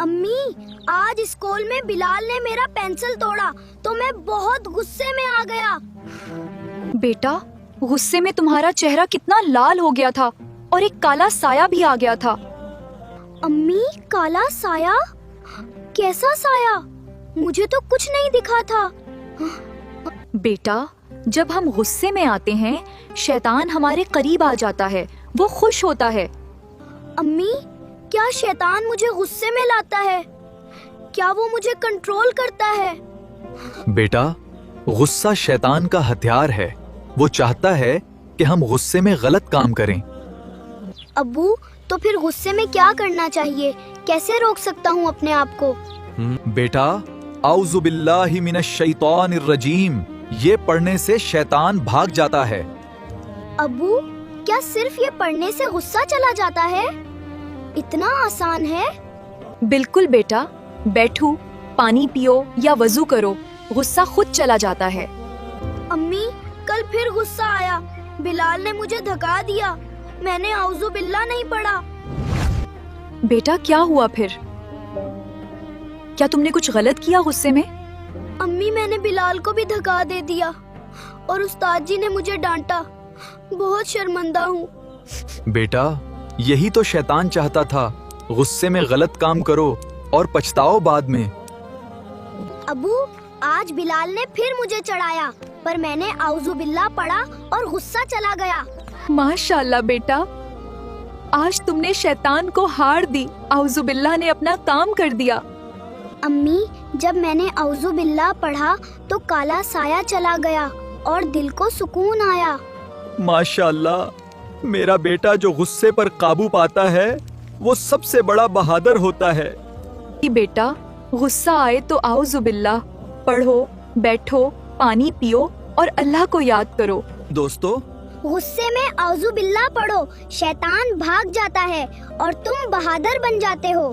امی آج اسکول میں بلال نے میرا پینسل توڑا تو میں بہت غصے میں آ گیا۔ بیٹا غصے میں تمہارا چہرہ کتنا لال ہو گیا تھا اور ایک کالا سایہ بھی آ گیا تھا۔ امی کالا سایہ؟ کیسا سایہ؟ مجھے تو کچھ نہیں دکھا تھا۔ بیٹا جب ہم غصے میں آتے ہیں شیطان ہمارے قریب آ جاتا ہے، وہ خوش ہوتا ہے۔ امی کیا شیطان مجھے غصے میں لاتا ہے؟ کیا وہ مجھے کنٹرول کرتا ہے؟ بیٹا غصہ شیطان کا ہتھیار ہے، وہ چاہتا ہے کہ ہم غصے میں غلط کام کریں۔ ابو تو پھر غصے میں کیا کرنا چاہیے؟ کیسے روک سکتا ہوں اپنے آپ کو؟ بیٹا اعوذ باللہ من الشیطان الرجیم، یہ پڑھنے سے شیطان بھاگ جاتا ہے۔ ابو کیا صرف یہ پڑھنے سے غصہ چلا جاتا ہے؟ اتنا آسان ہے؟ بالکل بیٹا، بیٹھو، پانی پیو یا وضو کرو، غصہ خود چلا جاتا ہے۔ امی کل پھر غصہ آیا، بلال نے مجھے دھکا دیا، میں نے اعوذ باللہ نہیں پڑھا۔ بیٹا کیا ہوا پھر؟ کیا تم نے کچھ غلط کیا غصے میں؟ امی میں نے بلال کو بھی دھکا دے دیا اور استاد جی نے مجھے ڈانٹا، بہت شرمندہ ہوں۔ بیٹا یہی تو شیطان چاہتا تھا، غصے میں غلط کام کرو اور پچھتاؤ بعد میں۔ ابو آج بلال نے پھر مجھے چڑھایا پر میں نے اعوذ باللہ پڑھا اور غصہ چلا گیا۔ ماشاءاللہ بیٹا، آج تم نے شیطان کو ہار دی، اعوذ باللہ نے اپنا کام کر دیا۔ امی جب میں نے اعوذ باللہ پڑھا تو کالا سایہ چلا گیا اور دل کو سکون آیا۔ ماشاءاللہ، میرا بیٹا جو غصے پر قابو پاتا ہے وہ سب سے بڑا بہادر ہوتا ہے۔ بیٹا غصہ آئے تو اعوذ باللہ پڑھو، بیٹھو، پانی پیو اور اللہ کو یاد کرو۔ دوستو غصے میں اعوذ باللہ پڑھو، شیطان بھاگ جاتا ہے اور تم بہادر بن جاتے ہو۔